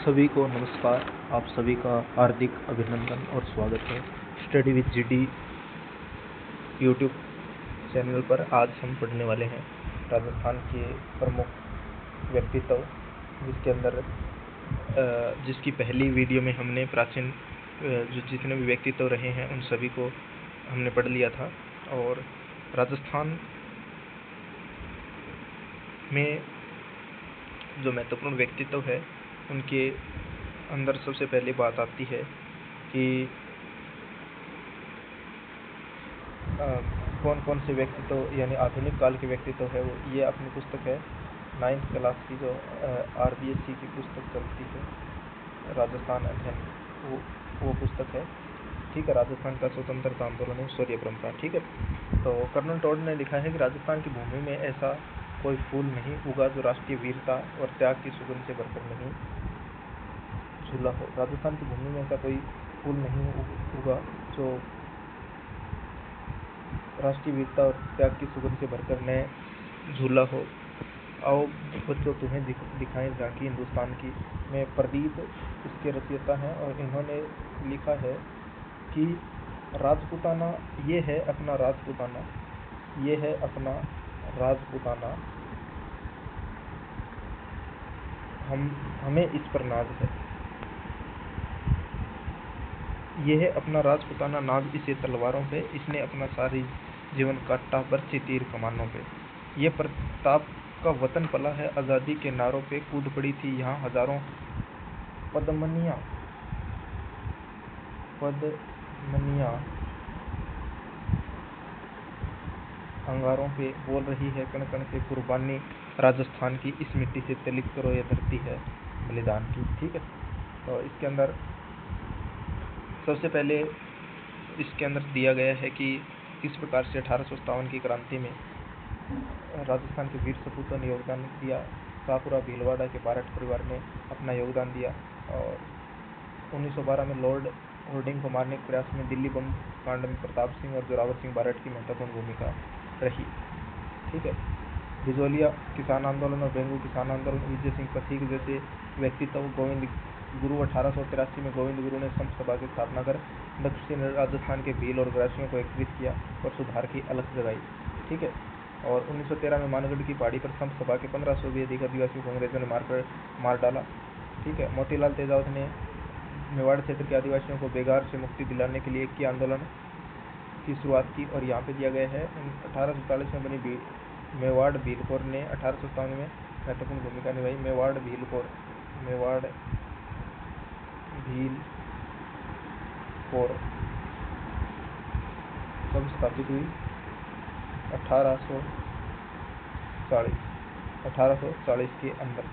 सभी को नमस्कार। आप सभी का हार्दिक अभिनंदन और स्वागत है study with GD YouTube channel पर। आज हम पढ़ने वाले हैं राजस्थान के प्रमुख व्यक्तित्व, जिसके अंदर जिसकी पहली वीडियो में हमने प्राचीन जो जितने भी व्यक्तित्व रहे हैं उन सभी को हमने पढ़ लिया था। और राजस्थान में जो महत्वपूर्ण व्यक्तित्व है उनके अंदर सबसे पहली बात आती है कि कौन कौन से व्यक्तित्व यानी आधुनिक काल के व्यक्तित्व है वो। ये अपनी पुस्तक है 9th क्लास की जो RBSC की पुस्तक चलती है, राजस्थान अध्ययन, वो पुस्तक है। ठीक है, राजस्थान का स्वतंत्रता आंदोलन और शौर्य परंपरा। ठीक है, तो कर्नल टॉड ने लिखा है कि राजस्थान की भूमि में ऐसा कोई फूल नहीं उगा जो राष्ट्रीय वीरता और त्याग की सुगंध से भरकर नहीं झूला हो। राजस्थान की भूमि में ऐसा कोई फूल नहीं उगा जो राष्ट्रीय वीरता और त्याग की सुगंध से भरकर न झूला हो। आओ बच्चों तुम्हें दिखाएं झांकी हिंदुस्तान की। मैं प्रदीप इसके रचयिता हैं और इन्होंने लिखा है कि राजपूताना ये है अपना राजपूताना, ये है अपना राजपूताना, हमें इस पर नाज है। ये है अपना राजपूताना नाज इसे तलवारों पे, इसने अपना सारी जीवन काटा बरछी तीर कमानों पे। ये प्रताप का वतन पला है, आज़ादी के नारों पे कूद पड़ी थी यहाँ हजारों पदमनियाँ अंगारों पे बोल रही है कण कण से कुर्बानी राजस्थान की। इस मिट्टी से तलिक करो ये धरती है बलिदान की। ठीक है, तो इसके अंदर सबसे पहले इसके अंदर दिया गया है कि किस प्रकार से 1857 की क्रांति में राजस्थान के वीर सपूतों ने योगदान दिया। शाहपुरा भीलवाड़ा के बारठ परिवार ने अपना योगदान दिया और 1912 में लॉर्ड होर्डिंग को मारने के प्रयास में दिल्ली बम कांड में प्रताप सिंह और जोरावर सिंह बारठ की महत्वपूर्ण भूमिका रही। ठीक है, बिजोलिया किसान आंदोलन और बेंगू किसान आंदोलन, विजय सिंह पथिक जैसे व्यक्तित्व, गोविंद गुरु 1883 में गोविंद गुरु ने संत सभा की स्थापना कर दक्षिण राजस्थान के भील और ग्रासियों को एकत्रित किया और सुधार की अलख जगाई। ठीक है, और 1913 में मानगढ़ की पहाड़ी पर संत सभा के 1500 भी अधिक आदिवासियों को अंग्रेजों ने मार डाला। ठीक है, मोतीलाल तेजावत ने मेवाड़ क्षेत्र के आदिवासियों को बेगार से मुक्ति दिलाने के लिए एक आंदोलन की शुरुआत की और यहाँ पे दिया गया है 1847 में बनी मेवाड़ भील कोर ने 1857 में महत्वपूर्ण भूमिका निभाई। मेवाड़ भील कोर कब स्थापित हुई? 1840 के अंदर।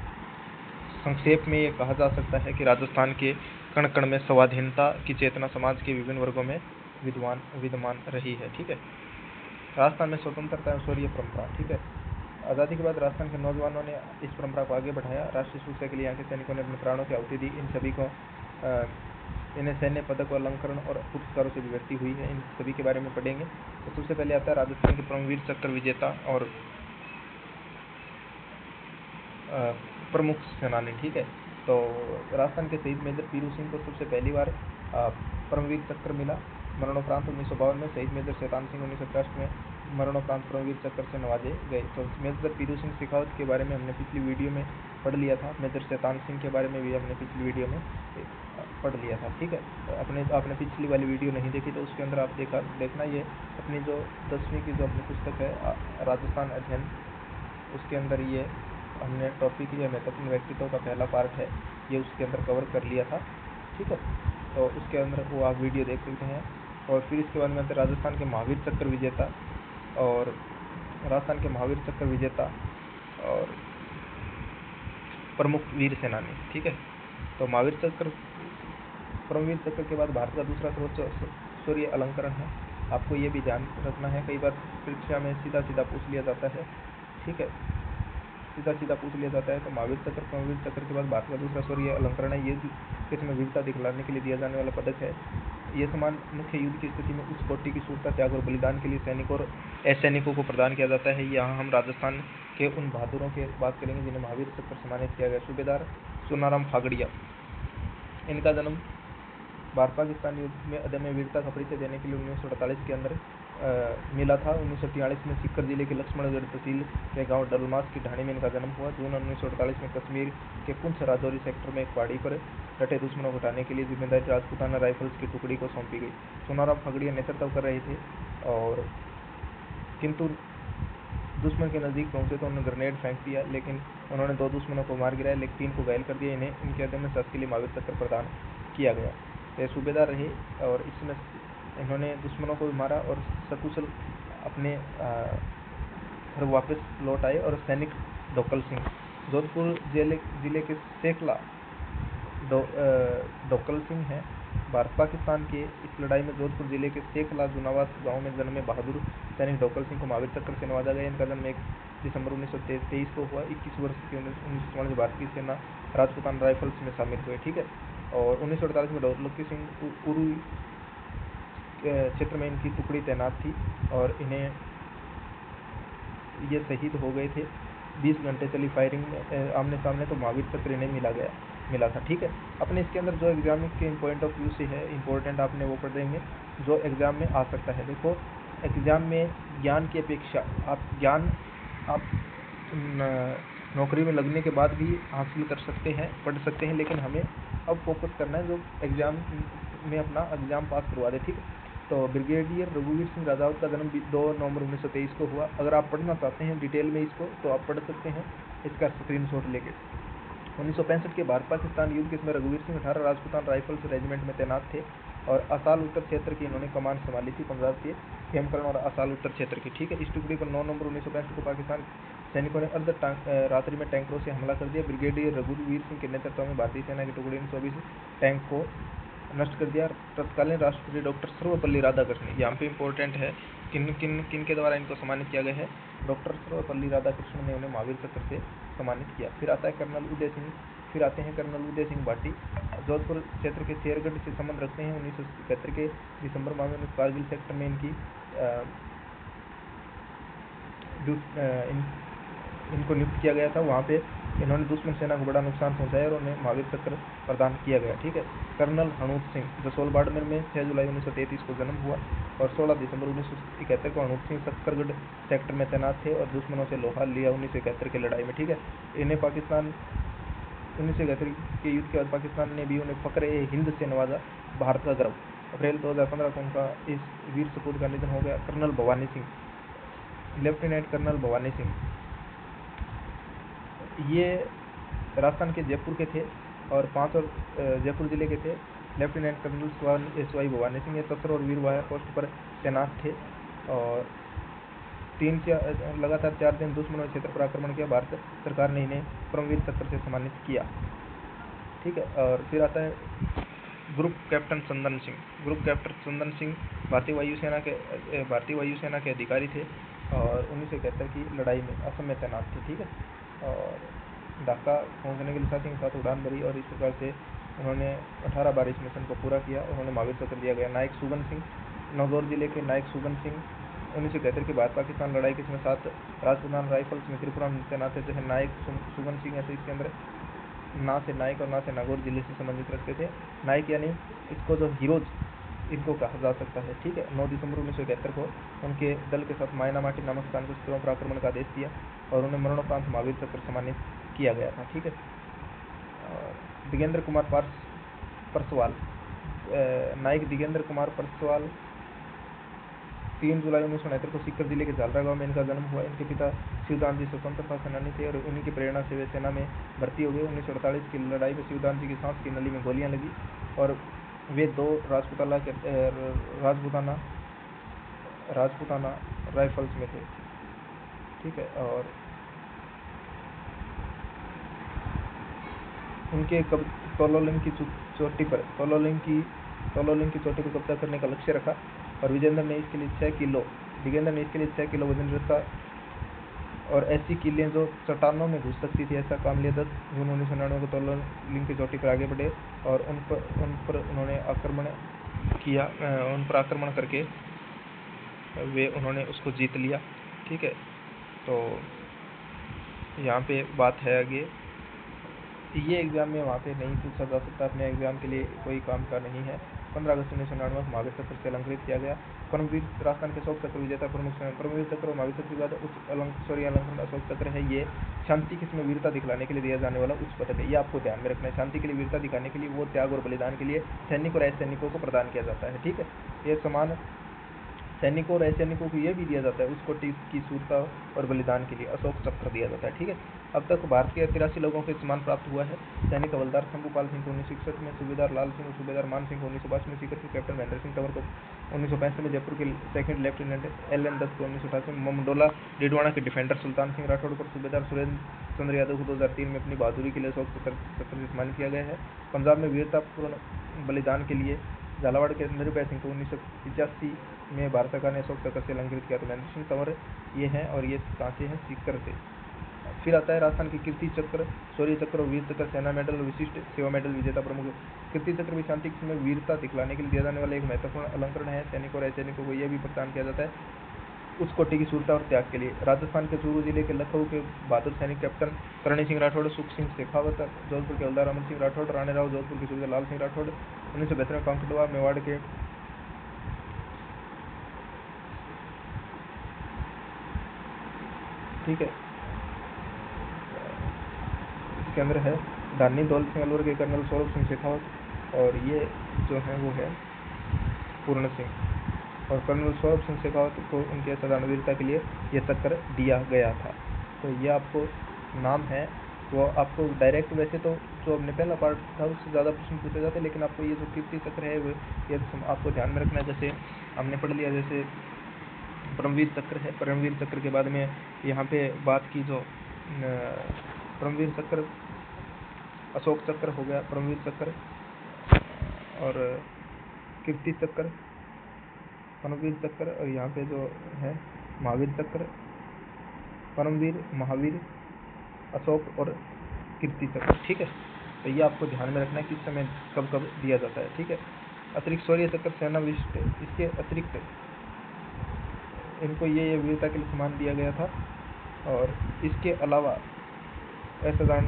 संक्षेप में ये कहा जा सकता है कि राजस्थान के कण कण में स्वाधीनता की चेतना समाज के विभिन्न वर्गों में विद्यमान रही है। ठीक है, राजस्थान में स्वतंत्रता और शौर्य परंपरा। ठीक है, आज़ादी के बाद राजस्थान के नौजवानों ने इस परंपरा को आगे बढ़ाया। राष्ट्रीय सुरक्षा के लिए यहाँ के सैनिकों ने अपने प्राणों की आहुति दी। इन सभी को इन्हें सैन्य पदक और अलंकरण और पुरस्कारों से विभूति हुई है। इन सभी के बारे में पढ़ेंगे। तो सबसे पहले आता है राजस्थान के परमवीर चक्र विजेता और प्रमुख सेनानी। ठीक है, तो राजस्थान के शहीद मेजर पीरू सिंह को सबसे पहली बार परमवीर चक्र मिला। मरणोपरांत 1952 में शहीद मेजर शैतान सिंह 1961 में मरणोपरांत परमवीर चक्र से नवाजे गए। तो मेजर पीरू सिंह शेखावत के बारे में हमने पिछली वीडियो में पढ़ लिया था। मेजर शैतान सिंह के बारे में भी हमने पिछली वीडियो में पढ़ लिया था। ठीक है, आपने पिछली वाली वीडियो नहीं देखी तो उसके अंदर आप देखना। ये अपनी जो 10वीं की जो अपनी पुस्तक है राजस्थान अध्ययन, उसके अंदर ये हमने टॉपिक या महत्वपूर्ण व्यक्तित्व का पहला पार्ट है, ये उसके अंदर कवर कर लिया था। ठीक है, तो उसके अंदर वो आप वीडियो देख सकते हैं। और फिर इसके बाद में राजस्थान के महावीर चक्र विजेता और प्रमुख वीर सेनानी। ठीक है, तो महावीर चक्र परमवीर चक्र के बाद भारत का दूसरा सर्वोच्च शौर्य अलंकरण है। आपको ये भी ध्यान रखना है, कई बार परीक्षा में सीधा पूछ लिया जाता है। ठीक है, सीधा पूछ लिया जाता है। तो महावीर चक्र परमवीर चक्र के बाद भारत का दूसरा शौर्य अलंकरण है। ये इसमें वीरता दिखलाने के लिए दिया जाने वाला पदक है। ये सम्मान मुख्य युद्ध की स्थिति में उच्च कोटि की शूरता, त्याग और बलिदान के लिए सैनिकों और असैनिकों को प्रदान किया जाता है। यहाँ हम राजस्थान के उन बहादुरों की बात करेंगे जिन्हें महावीर चक्र सम्मानित किया गया। सूबेदार सोनाराम फागड़िया, इनका जन्म भारत पाकिस्तान युद्ध में अदम्य वीरता का परिचय देने के लिए 1948 के अंदर मिला था। 1943 में सीकर जिले के लक्ष्मणगढ़ तहसील के गांव डलमास की ढाणी में इनका जन्म हुआ। जून 1948 में कश्मीर के पुंछ राजौरी सेक्टर में एक पहाड़ी पर डटे दुश्मनों को हटाने के लिए जिम्मेदारी राजपूताना राइफल्स की टुकड़ी को सौंपी गई। सोनाराम फगड़िया नेतृत्व कर रहे थे और किंतु दुश्मन के नज़दीक पहुंचे तो उन्होंने ग्रेनेड फेंक दिया, लेकिन उन्होंने 2 दुश्मनों को मार गिराया, लेकिन 3 को घायल कर दिया। इन्हें इनके अदम्य साहस के लिए महावीर चक्र प्रदान किया गया। ये सूबेदार रहे और इसमें इन्होंने दुश्मनों को भी मारा और सकुशल अपने घर वापस लौट आए। और सैनिक ढोकल सिंह जोधपुर जिले के सेकला ढोकल सिंह हैं। भारत पाकिस्तान के इस लड़ाई में जोधपुर जिले के सेकला जुनावास गांव में जन्मे बहादुर सैनिक ढोकल सिंह को महावीर चक्र से नवाजा गया। इनका जन्म 1 दिसंबर 1923 को हुआ। 21 वर्ष की 1944 भारतीय सेना राजपूताना राइफल्स में शामिल हुए। ठीक है। और 1948 में ढोलकी सिंह उरू क्षेत्र में इनकी टुकड़ी तैनात थी और इन्हें ये शहीद हो गए थे। 20 घंटे चली फायरिंग में आमने सामने, तो महावीर चक्र इन्हें मिला था। ठीक है। अपने इसके अंदर जो एग्जाम के पॉइंट ऑफ व्यू से है इम्पोर्टेंट, आपने वो पढ़ देंगे जो एग्जाम में आ सकता है। देखो, एग्जाम में ज्ञान की अपेक्षा आप नौकरी में लगने के बाद भी हासिल कर सकते हैं, पढ़ सकते हैं, लेकिन हमें अब फोकस करना है जो एग्जाम में अपना एग्जाम पास करवा दे। ठीक है। तो ब्रिगेडियर रघुवीर सिंह राजावत का जन्म 2 नवंबर 1923 को हुआ। अगर आप पढ़ना चाहते हैं डिटेल में इसको तो आप पढ़ सकते हैं इसका स्क्रीनशॉट लेके। 1965 के भारत पाकिस्तान युद्ध के समय रघुवीर सिंह 18 राजपूताना राइफल्स रेजिमेंट में तैनात थे और असाल उत्तर क्षेत्र की इन्होंने कमान संभाली थी, पंजाब के हेमकरण और असाल उत्तर क्षेत्र की। ठीक है। इस टुकड़ी पर 9 नवंबर 1965 को पाकिस्तान सैनिकों ने रात्रि में टैंकरों से हमला कर दिया। ब्रिगेडियर रघुवीर सिंह के नेतृत्व में भारतीय सेना की टुकड़ी ने 24 टैंक को नष्ट कर दिया। तत्कालीन राष्ट्रपति डॉक्टर सर्वपल्ली राधाकृष्णन, यहाँ पे इंपॉर्टेंट है किन के द्वारा इनको सम्मानित किया गया है। डॉक्टर सर्वपल्ली राधाकृष्णन ने उन्हें महावीर चक्र से सम्मानित किया। फिर आता है कर्नल उदय सिंह, फिर आते हैं कर्नल उदय सिंह भाटी। जोधपुर क्षेत्र के शेरगढ़ से संबंध रखते हैं। 1971 के दिसंबर माह में कारगिल सेक्टर में इनको नियुक्त किया गया था। वहाँ पे इन्होंने दुश्मन सेना को बड़ा नुकसान पहुंचाया और उन्हें महावीर चक्र प्रदान किया गया। ठीक है। कर्नल हनूप सिंह जसोल बाड़मेर में 6 जुलाई 1933 को जन्म हुआ और 16 दिसंबर 1971 को हनूप सिंह सक्करगढ़ सेक्टर में तैनात थे और दुश्मनों से लोहा लिया 1971 की लड़ाई में। ठीक है। इन्हें पाकिस्तान 1971 के युद्ध के बाद पाकिस्तान ने भी उन्हें फक्र ए हिंद से नवाजा, भारत का गर्व। अप्रैल 2015 को उनका इस वीर सपूत का निधन हो गया। Colonel Bhavani Singh, lieutenant colonel Bhavani Singh, ये राजस्थान के जयपुर के थे और 5 और जयपुर जिले के थे। Lieutenant colonel SY Bhavani Singh ये तसर और वीरवाया पोस्ट पर तैनात थे और लगातार 4 दिन दुश्मनों के क्षेत्र पर आक्रमण किया। भारत सरकार ने इन्हें परमवीर चक्र से सम्मानित किया। ठीक है। और फिर आता है group captain Chandan Singh. Group captain Chandan Singh भारतीय वायुसेना के अधिकारी थे और 1971 की लड़ाई में असम में तैनात थे। ठीक है। और ढाका पहुंचने के लिए साथी के साथ उड़ान भरी और इस प्रकार से उन्होंने 18 बार इस मिशन को पूरा किया। उन्होंने महावीर चक्र दिया गया। नायक सुगन सिंह, नौजौर जिले के नायक सुगन सिंह 1971 की भारत पाकिस्तान लड़ाई के समय 7 राजपूताना राइफल्स में त्रिपुरा में तैनात थे। जैसे नायक सुगन सिंह ऐसे इसके अंदर ना से नायक और ना से नागौर जिले से संबंधित रखते थे। नायक यानी इसको जो हीरोज इनको कहा जा सकता है। ठीक है। 9 दिसंबर 1971 को उनके दल के साथ मायनामाटी नामक स्थान पर शत्रुओं पर आक्रमण का आदेश दिया और उन्हें मरणोपरांत महावीर चक्र सम्मानित किया गया था। ठीक है। दिगेंद्र कुमार परसवाल, नायक दिगेंद्र कुमार परसवाल 3 जुलाई 1969 को सीकर जिले के झालरा गांव में इनका जन्म हुआ। इनके पिता शिवदान जी स्वतंत्रता सेनानी थे और उन्हीं की प्रेरणा से वे सेना में भर्ती हो गए। 1948 की लड़ाई में शिवदान जी की सांस की नली में गोलियां लगी और वे 2 राजपूताना राइफल्स में थे। ठीक है। और उनके तोलोलिंग की चोटी पर कब्जा करने का लक्ष्य रखा और दिगेंद्र ने इसके लिए 6 किलो वजन रखा और ऐसी किलें जो चट्टानों में घुस सकती थी ऐसा काम लिया। 10 जून 1999 को तोलोलिंग की चोटी पर आगे बढ़े और उन पर उन्होंने उन पर आक्रमण करके उन्होंने उसको जीत लिया। ठीक है। तो यहाँ पे बात है आगे ये एग्ज़ाम में वहाँ पे नहीं पूछा जा सकता, अपने एग्ज़ाम के लिए कोई काम का नहीं है। 15 अगस्त 1999 को महावीर चक्र से अलंकृत किया गया। परमवीर राजस्थान के अशोक चक्र विजेता प्रमुख परमवीर चक्र और महावीर चक्र के बाद अलंकरण अशोक चक्र है। ये शांति किस्म वीरता दिखलाने के लिए दिया जाने वाला उच्च पदक है। ये आपको ध्यान में रखना है। शांति के लिए वीरता दिखाने के लिए, वो त्याग और बलिदान के लिए सैनिक और असैनिकों को प्रदान किया जाता है। ठीक है, ये समान सैनिकों और असैनिकों को ये भी दिया जाता है उस कोटि की शूरता और बलिदान के लिए अशोक चक्र दिया जाता है। ठीक है, अब तक भारत के 83 लोगों को सम्मान प्राप्त हुआ है। सैनिक हवलदार शंभूपाल सिंह को 1961 में, सूबेदार लाल सिंह और सूबेदार मान सिंह को 1982 में, सीकर के कैप्टन महेंद्र सिंह तंवर को 1965 में, जयपुर के सेकंड लेफ्टिनेंट LN दत्त को 1988 में, ममडोला डिडवाना के डिफेंडर सुल्तान सिंह राठौड़ को, सूबेदार सुरेंद्र चंद्र यादव को 2003 में अपनी बहादुरी के लिए अशोक चक्र से सम्मानित किया गया है। पंजाब में वीरतापूर्ण बलिदान के लिए झालावाड़ के निर्भय सिंह को 1985 में भारत सरकार ने अशोक चक्र से अलंकृत किया। तो महेंद्र सिंह तंवर ये हैं, और ये सांचे हैं सीकर से। फिर आता है राजस्थान के कीर्ति चक्र, शौर्य चक्र और वीर चक्र, सेना मेडल और विशिष्ट सेवा मेडल विजेता प्रमुख। कीर्ति चक्र भी शांति में वीरता दिखलाने के लिए दिया जाने वाला एक महत्वपूर्ण अलंकरण है। सैनिकों और असैनिकों को यह भी प्रदान किया जाता है उस कोटि की शूरता और त्याग के लिए। राजस्थान के चूरू जिले के लखनऊ के बहादुर सैनिक कैप्टन करणी सिंह राठौड़, सुख सिंह शेखावत, जोधपुर के हवलदार अमर सिंह राठौड़, राणे राव जोधपुर के सूबेदार लाल सिंह राठौड़, 1972 में कांकड़वा मेवाड़ के ठीक है इसके अंदर है धानी दौलत सिंह अलवर के कर्नल सौरभ सिंह शेखावत, और ये जो है वो है पूर्ण सिंह, और कर्नल सौरभ सिंह शेखावत को उनके असाधारण वीरता के लिए यह चक्कर दिया गया था। तो ये आपको नाम है, वो आपको डायरेक्ट वैसे तो जो हमने पहला पार्ट था उससे ज़्यादा प्रश्न पूछे जाते हैं, लेकिन आपको ये जो कीर्ति चक्र है वो ये आपको ध्यान में रखना है। जैसे हमने पढ़ लिया, जैसे परमवीर चक्र है, परमवीर चक्र के बाद में यहाँ पे बात की जो परमवीर चक्र, अशोक चक्र हो गया, परमवीर चक्र और कीर्ति चक्र, परमवीर चक्र, और यहाँ पे जो है महावीर चक्र, परमवीर, महावीर, अशोक और कीर्ति चक्र। ठीक है, तो ये आपको ध्यान में रखना है किस समय कब कब दिया जाता है। ठीक है, अतिरिक्त शौर्य चक्र, सेना विशिष्ट, इसके अतिरिक्त इनको ये वीरता के लिए सम्मान दिया गया था। और इसके अलावा असाधारण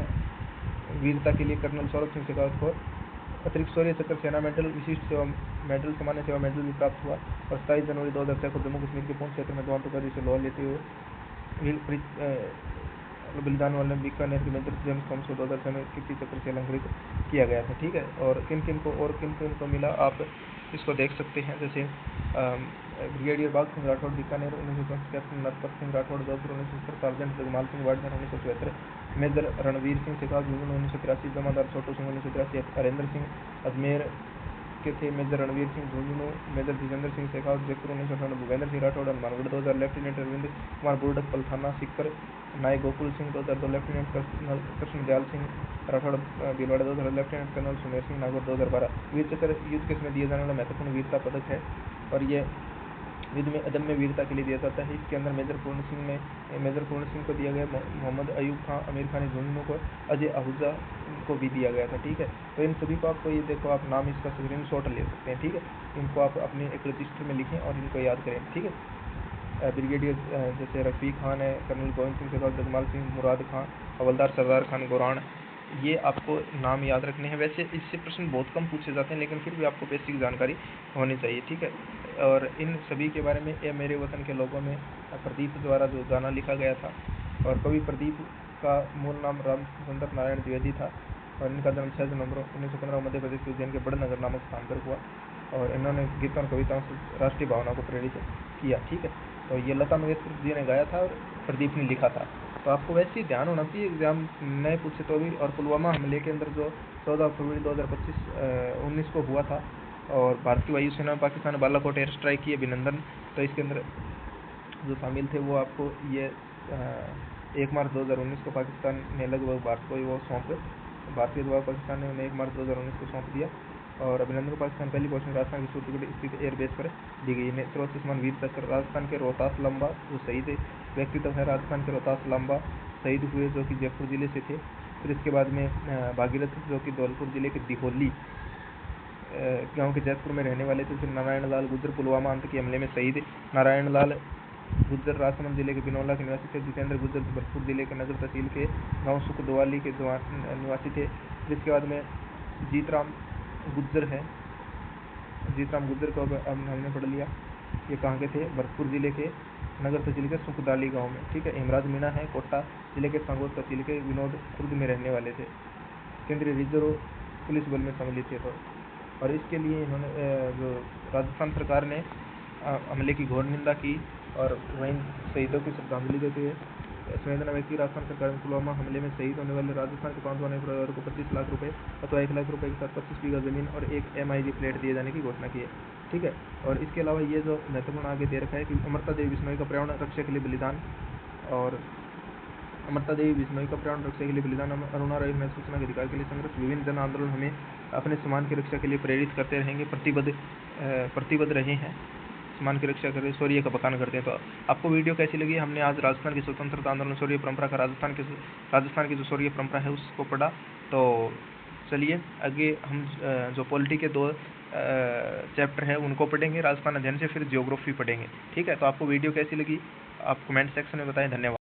वीरता के लिए कर्नल सौरभ सिंह शेखावत को अतिरिक्त शौर्य चक्र, सेना मेडल, विशिष्ट सेवा मेडल, सामान्य सेवा मेडल भी प्राप्त हुआ। और 27 जनवरी 2006 को जम्मू कश्मीर के पूंछ क्षेत्र में दो आतंकवादी से लोहा लेते हुए बलिदान वाले बीकानेर के मेजर जेम्स थॉमस को 2006 में कीर्ति चक्र से अलंकृत किया गया था। ठीक है, और किन किन को मिला आप इसको देख सकते हैं। जैसे brigadier Bagh Singh Rathore Bikaner 1964, captain Narpat Singh Rathore Jodhpur 1970, sergeant Jagmal Singh Wadnar 1974, major Ranvir Singh Shekhawat Jhunjhunu 1983, Jemadar छोटू सिंह 1983, हरेंद्र सिंह अजमेर के थे, major Ranvir Singh Jhunjhunu, major Jitendra Singh Shekhawat Jaipur 1998, Bhupendra Singh Rathore Hanumangarh 2000, lieutenant Arvind Kumar Burdak Palthana Sikar, Naik Gokul Singh 2002, lieutenant colonel Krishnadayal Singh Rathore Bhilwara 2000, lieutenant colonel Sumer Singh Nagaur 2012। Vir Chakra युद्ध के समय दिए जाने वाला महत्वपूर्ण वीरता पदक है, और ये युद्ध में अदम्य वीरता के लिए दिया जाता है। इसके अंदर मेजर पूर्ण सिंह को दिया गया, मोहम्मद अयूब खां अमीर खान झुंझुनू को, अजय आहूजा को भी दिया गया था। ठीक है, तो इन सभी को आपको ये देखो, आप नाम इसका स्क्रीनशॉट ले सकते हैं। ठीक है, इनको आप अपने एक रजिस्टर में लिखें और इनको याद करें। ठीक है, ब्रिगेडियर जैसे रफ़ी खान है, कर्नल गोविंद सिंह शेखावत, जगमाल सिंह, मुराद खां, हवलदार सरदार खान गोरान, ये आपको नाम याद रखने हैं। वैसे इससे प्रश्न बहुत कम पूछे जाते हैं, लेकिन फिर भी आपको बेसिक जानकारी होनी चाहिए। ठीक है, और इन सभी के बारे में ये मेरे वतन के लोगों में प्रदीप द्वारा जो गाना लिखा गया था, और कवि प्रदीप का मूल नाम रामचंद्र नारायण द्विवेदी था, और इनका जन्म 6 नवंबर 1915 मध्य प्रदेश के उज्जैन के बड़नगर नामक स्थान पर हुआ, और इन्होंने गीतों और कविताओं से राष्ट्रीय भावना को प्रेरित किया। ठीक है, तो ये लता मंगेशकर जी ने गाया था और प्रदीप ने लिखा था। तो आपको वैसे ही ध्यान होना चाहिए, एग्जाम नए पूछे तो भी। और पुलवामा हमले के अंदर जो 14 फरवरी 2019 को हुआ था, और भारतीय वायुसेना में पाकिस्तान ने बालाकोट एयर स्ट्राइक की, अभिनंदन। तो इसके अंदर जो शामिल थे वो आपको ये 1 मार्च 2019 को पाकिस्तान ने लगभग भारत को वो भारतीय द्वारा पाकिस्तान ने 1 मार्च 2019 को सौंप दिया। और अभिनंदन को पाकिस्तान पहली पोस्टिंग राजस्थान की सूर्यगढ़ स्थित एयरबेस पर दी गई। ने सर्वोच्च सम्मान वीर चक्र, राजस्थान के रोहतास लंबा जो शहीद व्यक्तित्व है, राजस्थान के रोहतास लंबा शहीद हुए जो कि जयपुर जिले से थे। फिर इसके बाद में भागीरथ जो कि धौलपुर जिले के दिहोली गांव के जयपुर में रहने वाले थे। फिर नारायण लाल गुर्जर पुलवामा आतंकी हमले में शहीद नारायण लाल गुज्जर राजसमंद जिले के बिनौला के निवासी थे। जितेंद्र गुज्जर भरतपुर जिले के नगर तहसील के गांव सुखदवाली के निवासी थे। जिसके बाद में जीतराम गुज्जर है, जीतराम गुज्जर को अब हमने पढ़ लिया, ये कहाँ के थे, भरतपुर जिले के नगर तहसील के सुखदाली गांव में, ठीक है। हेमराज मीणा है, कोटा जिले के सांगोर तहसील के विनोद खुर्द में रहने वाले थे, केंद्रीय रिजर्व पुलिस बल में सम्मिलित थे। तो और इसके लिए इन्होंने जो राजस्थान सरकार ने हमले की घोर निंदा की और वहीं शहीदों की श्रद्धांजलि देते हुए संवेदना व्यक्त की। राजस्थान सरकार ने पुलवामा हमले में शहीद होने वाले राजस्थान के 5 परिवारों को 25 लाख रुपए अथवा 1 लाख रुपए के साथ 25 बीघा जमीन और एक MIG प्लेट दिए जाने की घोषणा की है, ठीक है। और इसके अलावा ये जो महत्वपूर्ण आगे दे रखा है कि अमृता देवी बिश्नोई का पर्यावरण रक्षा के लिए बलिदान, और अमृता देवी बिश्नोई का प्राण रक्षा के लिए बलिदान, अरुणा राय में सूचना के अधिकार के लिए संघर्ष, विभिन्न जन आंदोलन हमें अपने सम्मान की रक्षा के लिए प्रेरित करते रहेंगे, प्रतिबद्ध रहे हैं, सम्मान की रक्षा करें, शौर्य का बखान करते हैं। तो आपको वीडियो कैसी लगी? हमने आज राजस्थान की स्वतंत्रता आंदोलन शौर्य परंपरा का राजस्थान की जो शौर्य परंपरा है उसको पढ़ा। तो चलिए आगे हम जो पॉलिटी के 2 चैप्टर है उनको पढ़ेंगे राजस्थान अध्ययन से, फिर ज्योग्राफी पढ़ेंगे, ठीक है। तो आपको वीडियो कैसी लगी आप कमेंट सेक्शन में बताएं। धन्यवाद।